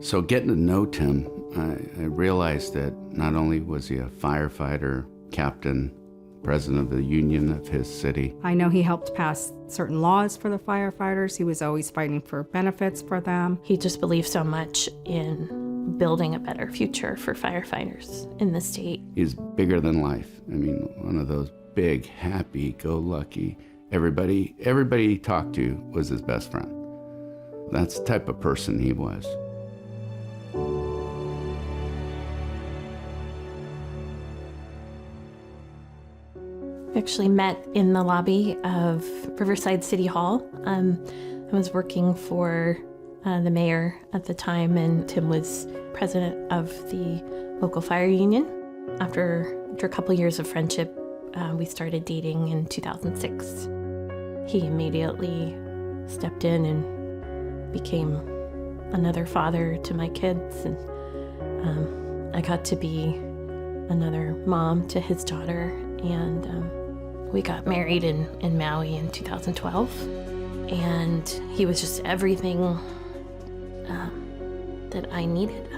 So getting to know Tim, I realized that not only was he a firefighter, captain, president of the union of his city. I know he helped pass certain laws for the firefighters. He was always fighting for benefits for them. He just believed so much in building a better future for firefighters in the state. He's bigger than life. I mean, one of those big, happy-go-lucky, everybody he talked to was his best friend. That's the type of person he was. We actually met in the lobby of Riverside City Hall. I was working for the mayor at the time, and Tim was president of the local fire union. After a couple years of friendship, we started dating in 2006. He immediately stepped in and became another father to my kids, and I got to be another mom to his daughter, and we got married in Maui in 2012, and he was just everything that I needed.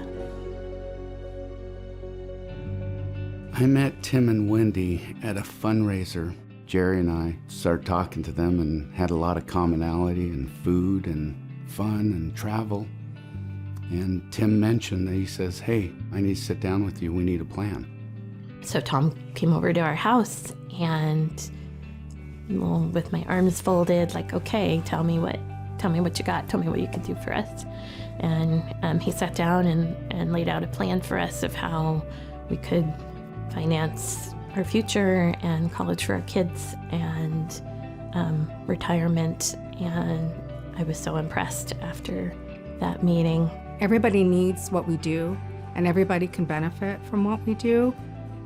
I met Tim and Wendy at a fundraiser. Jerry and I started talking to them and had a lot of commonality in food and fun and travel. And Tim mentioned that he says, hey, I need to sit down with you. We need a plan. So Tom came over to our house, and with my arms folded, like, okay, tell me what you got. Tell me what you can do for us. And he sat down and laid out a plan for us of how we could finance our future and college for our kids and retirement. And I was so impressed after that meeting. Everybody needs what we do, and everybody can benefit from what we do,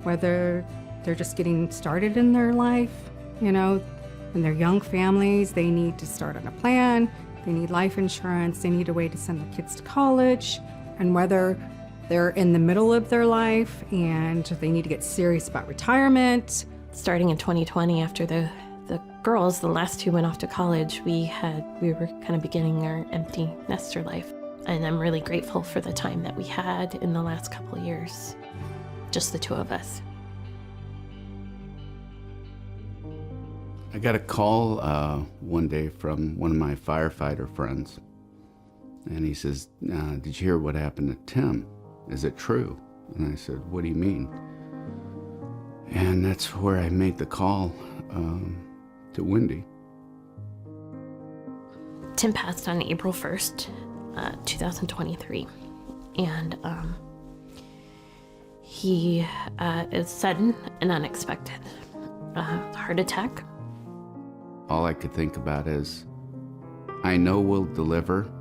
whether they're just getting started in their life, you know, when they're young families, they need to start on a plan, they need life insurance, they need a way to send their kids to college, and whether they're in the middle of their life and they need to get serious about retirement. Starting in 2020, after the girls, the last two went off to college, we were kind of beginning our empty nester life. And I'm really grateful for the time that we had in the last couple of years, just the two of us. I got a call one day from one of my firefighter friends, and he says, did you hear what happened to Tim? Is it true? And I said, what do you mean? And that's where I made the call to Wendy. Tim passed on April 1st, 2023, and he is sudden and unexpected. Heart attack. All I could think about is, I know we'll deliver.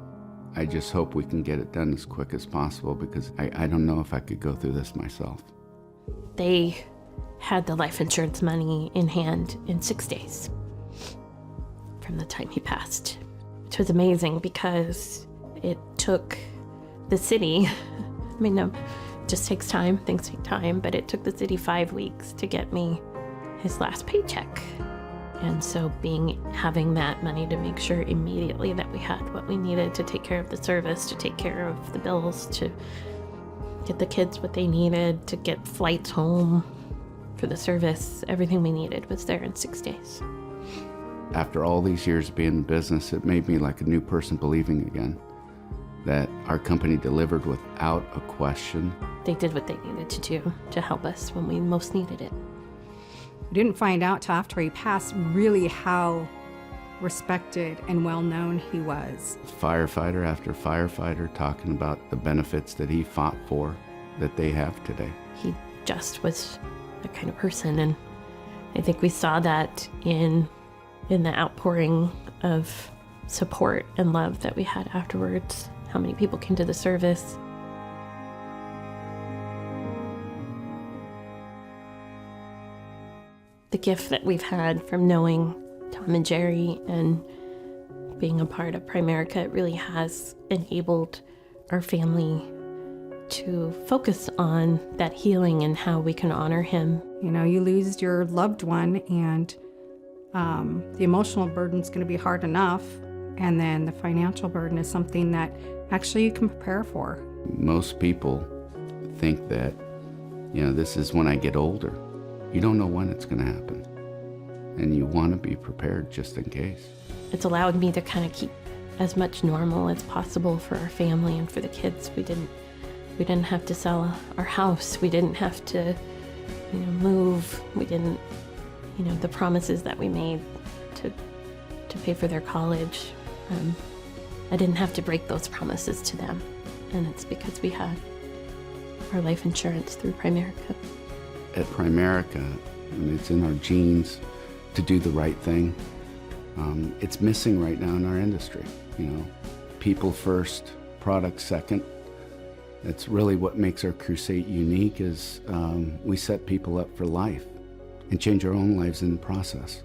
I just hope we can get it done as quick as possible, because I don't know if I could go through this myself. They had the life insurance money in hand in 6 days from the time he passed, which was amazing because it took the city, I mean, no, it just takes time, things take time, but it took the city 5 weeks to get me his last paycheck. And so having that money to make sure immediately that we had what we needed to take care of the service, to take care of the bills, to get the kids what they needed, to get flights home for the service, everything we needed was there in 6 days. After all these years of being in business, it made me like a new person believing again that our company delivered without a question. They did what they needed to do to help us when we most needed it. We didn't find out till after he passed really how respected and well-known he was. Firefighter after firefighter talking about the benefits that he fought for that they have today. He just was that kind of person, and I think we saw that in the outpouring of support and love that we had afterwards, how many people came to the service. The gift that we've had from knowing Tom and Jerry and being a part of Primerica, it really has enabled our family to focus on that healing and how we can honor him. You know, you lose your loved one, and the emotional burden's going to be hard enough, and then the financial burden is something that actually you can prepare for. Most people think that, this is when I get older. You don't know when it's going to happen. And you want to be prepared just in case. It's allowed me to kind of keep as much normal as possible for our family and for the kids. We didn't have to sell our house. We didn't have to, move. We didn't, the promises that we made to pay for their college. I didn't have to break those promises to them. And it's because we had our life insurance through Primerica. At Primerica, it's in our genes to do the right thing. It's missing right now in our industry. People first, product second. That's really what makes our Crusade unique is we set people up for life and change our own lives in the process.